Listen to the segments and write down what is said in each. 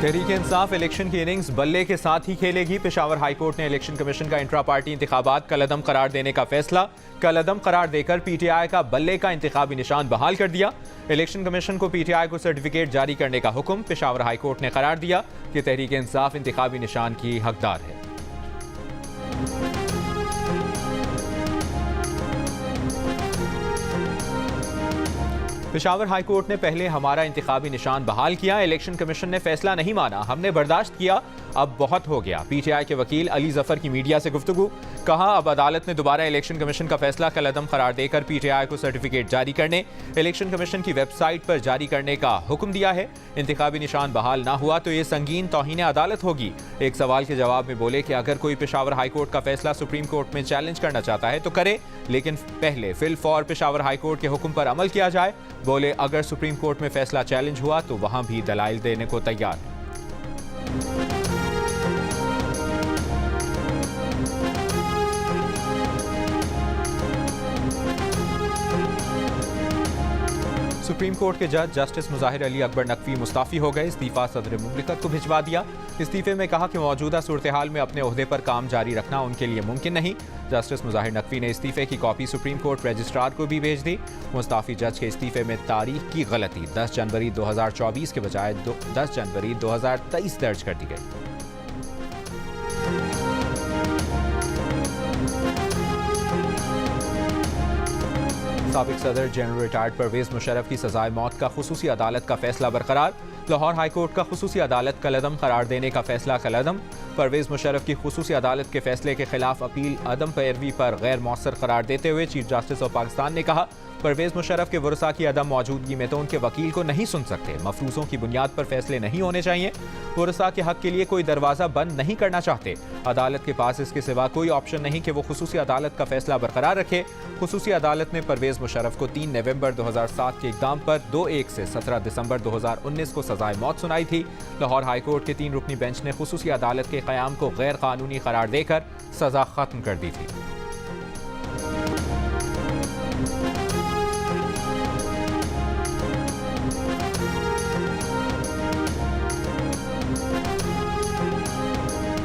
Tehreek Insaf election की innings बल्ले के साथ ही खेलेगी। पेशावर हाई कोर्ट ने इलेक्शन कमीशन का इंट्रा पार्टी इंतखाबात कलअदम करार देने का फैसला कलअदम करार देकर पीटीआई का बल्ले का इंतखाबी निशान बहाल कर दिया। इलेक्शन कमीशन को पीटीआई को सर्टिफिकेट जारी करने का हुक्म। पेशावर हाई कोर्ट ने करार दिया कि तहरीक इंसाफ इंतखाबी निशान की हकदार है। पेशावर हाई कोर्ट ने पहले हमारा इंतखाबी निशान बहाल किया। इलेक्शन कमीशन ने फैसला नहीं माना, हमने बर्दाश्त किया, अब बहुत हो गया। पीटीआई के वकील अली जफर की मीडिया से गुफ्तगू। कहा, अब अदालत ने दोबारा इलेक्शन कमीशन का फैसला कलअदम करार देकर पीटीआई को सर्टिफिकेट जारी करने, इलेक्शन कमीशन की वेबसाइट पर जारी करने का हुक्म दिया है। इंतखाबी निशान बहाल ना हुआ तो ये संगीन तौहीन अदालत होगी। एक सवाल के जवाब में बोले कि अगर कोई पेशावर हाई कोर्ट का फैसला सुप्रीम कोर्ट में चैलेंज करना चाहता है तो करे, लेकिन पहले फिल फॉर पेशावर हाई कोर्ट के हुक्म पर अमल किया जाए। बोले, अगर सुप्रीम कोर्ट में फैसला चैलेंज हुआ तो वहां भी दलाइल देने को तैयार है। सुप्रीम कोर्ट के जज जस्टिस मुजाहिर अली अकबर नकवी मुस्ताफी हो गए। इस्तीफा सदर मुमलिकत को भिजवा दिया। इस्तीफे में कहा कि मौजूदा सूरत हाल में अपने ओहदे पर काम जारी रखना उनके लिए मुमकिन नहीं। जस्टिस मुजाहिर नकवी ने इस्तीफे की कॉपी सुप्रीम कोर्ट रजिस्ट्रार को भी भेज दी। मुस्ताफी जज के इस्तीफे में तारीख की गलती 10 जनवरी 2024 के बजाय 10 जनवरी 2023 दर्ज कर दी गई। साबिक सदर जनरल रिटायर्ड परवेज मुशर्रफ की सजाए मौत का खुसूसी अदालत का फैसला बरकरार। लाहौर हाई कोर्ट का खुसूसी अदालत कलअदम करार देने का फैसला कलअदम। परवेज मुशर्रफ की खुसूसी अदालत के फैसले के खिलाफ अपील अदम पैरवी पर गैर मौसर करार देते हुए चीफ जस्टिस ऑफ पाकिस्तान ने कहा, परवेज मुशर्रफ के वरसा की अदम मौजूदगी में तो उनके वकील को नहीं सुन सकते। मफरूजों की बुनियाद पर फैसले नहीं होने चाहिए। वरसा के हक के लिए कोई दरवाज़ा बंद नहीं करना चाहते। अदालत के पास इसके सिवा कोई ऑप्शन नहीं कि वो खुसूसी अदालत का फैसला बरकरार रखे। खुसूसी अदालत ने परवेज मुशर्रफ को 3 नवंबर 2007 के इक़दाम पर 2-1 से 17 दिसंबर 2019 को सजाए मौत सुनाई थी। लाहौर हाई कोर्ट के 3 रुकनी बेंच ने खुसूसी अदालत के क़याम को गैर कानूनी करार देकर सजा खत्म कर दी थी।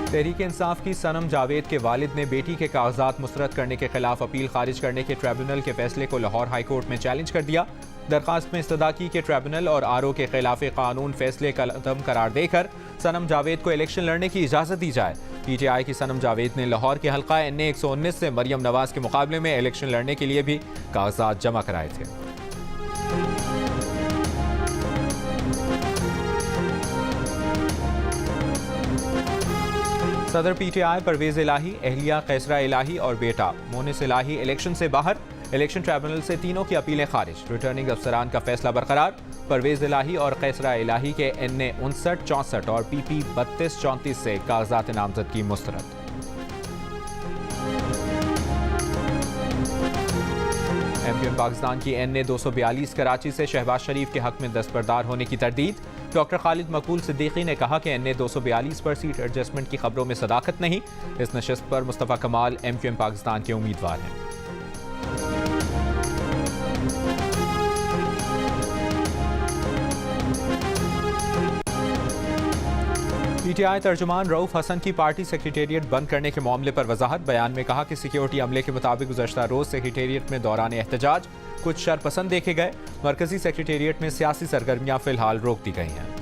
तहरीक इंसाफ की सनम जावेद के वालिद ने बेटी के कागजात मुस्तरद करने के खिलाफ अपील खारिज करने के ट्रिब्यूनल के फैसले को लाहौर हाई कोर्ट में चैलेंज कर दिया। दरखास्त में इस्तदा की कि ट्रिब्यूनल और आरओ के खिलाफ कानून फैसले कलअदम करार देकर सनम जावेद को इलेक्शन लड़ने की इजाज़त दी जाए। पीटीआई की सनम जावेद ने लाहौर के हल्का NA 119 से मरियम नवाज के मुकाबले में इलेक्शन लड़ने के लिए भी कागजात जमा कराए थे। सदर पीटीआई परवेज इलाही, एहलिया कैसरा इलाही और बेटा मोनिस इलाही इलेक्शन से बाहर। इलेक्शन ट्रिब्यूनल से तीनों की अपीलें खारिज। रिटर्निंग अफसरान का फैसला बरकरार। परवेज इलाही और कैसरा इलाही के NA 59, 64 और PP 32, 34 से कागजात नामजदगी मुस्तरद। MQM पाकिस्तान की NA 242 कराची से शहबाज शरीफ के हक में दस्तबरदार होने की तरदीद। डॉक्टर खालिद मकबूल सिद्दीकी ने कहा कि NA 242 पर सीट एडजस्टमेंट की खबरों में सदाकत नहीं। इस नशिस्त पर मुस्तफ़ा कमाल MQM पाकिस्तान के उम्मीदवार हैं। पीटीआई तर्जुमान रऊफ हसन की पार्टी सेक्रेटेरिएट बंद करने के मामले पर वजाहत। बयान में कहा कि सिक्योरिटी अमले के मुताबिक गुज़श्ता रोज सेक्रेटेरिएट में दौरान एहतजाज कुछ शरपसंद देखे गए। मरकजी सेक्रेटेरिएट में सियासी सरगर्मियां फिलहाल रोक दी गई हैं।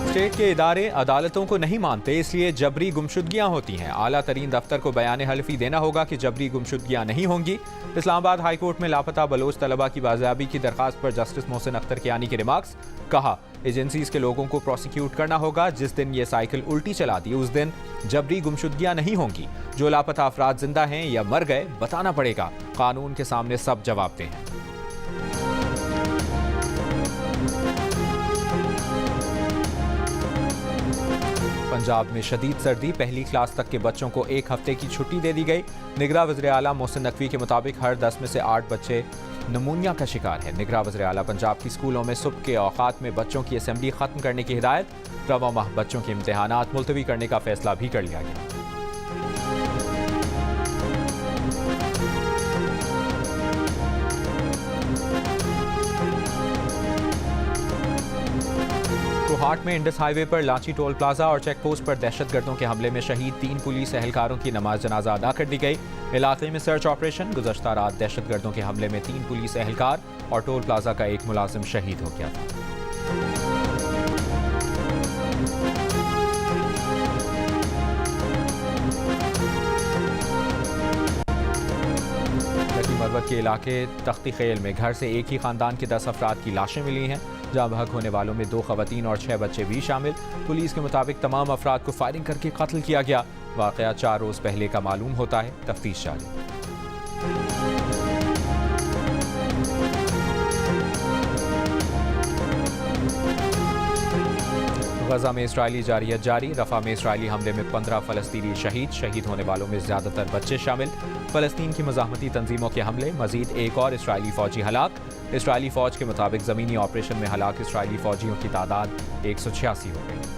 स्टेट के इदारे अदालतों को नहीं मानते, इसलिए जबरी गुमशुदगियां होती हैं। आला तरीन दफ्तर को बयान हल्फी देना होगा कि जबरी गुमशुदगियां नहीं होंगी। इस्लामाबाद हाई कोर्ट में लापता बलोच तलबा की बाजियाबी की दरखास्त पर जस्टिस मोहसिन अख्तर कियानी के रिमार्क्स। कहा, एजेंसीज के लोगों को प्रोसिक्यूट करना होगा। जिस दिन ये साइकिल उल्टी चला दी उस दिन जबरी गुमशुदगियां नहीं होंगी। जो लापता अफराद जिंदा हैं या मर गए बताना पड़ेगा। कानून के सामने सब जवाबदेह हैं। पंजाब में शदीद सर्दी, पहली क्लास तक के बच्चों को 1 हफ्ते की छुट्टी दे दी गई। निगरां वज़ीर आला मोहसिन नकवी के मुताबिक हर 10 में से 8 बच्चे नमूनिया का शिकार है। निगरां वज़ीर आला पंजाब की स्कूलों में सुबह के औकात में बच्चों की असेंबली खत्म करने की हिदायत। रवा माह बच्चों के इम्तिहानात मुलतवी करने का फैसला भी कर लिया गया। लोहाट में इंडस हाईवे पर लांची टोल प्लाजा और चेक पोस्ट पर दहशतगर्दों के हमले में शहीद 3 पुलिस एहलकारों की नमाज जनाजा अदा कर दी गई। इलाके में सर्च ऑपरेशन। गुज़श्ता रात दहशतगर्दों के हमले में 3 पुलिस एहलकार और टोल प्लाजा का एक मुलाजिम शहीद हो गया था। मरवत के इलाके तख्ती खेल में घर से एक ही खानदान के 10 अफराद की लाशें मिली हैं। जहां बहक होने वालों में 2 खवातीन और 6 बच्चे भी शामिल। पुलिस के मुताबिक तमाम अफराद को फायरिंग करके कत्ल किया गया। वाकया 4 रोज पहले का मालूम होता है। तफ्तीश जारी। गजा में इसराइली जारियत जारी। रफा में इसराइली हमले में 15 फलस्तीनी शहीद होने वालों में ज्यादातर बच्चे शामिल। फलस्तीन की मज़ाहमती तंजीमों के हमले। मजीद एक और इसराइली फौजी हलाक। इसराइली फौज के मुताबिक ज़मीनी ऑपरेशन में हलाक इसराइली फौजियों की तादाद 186 हो गई।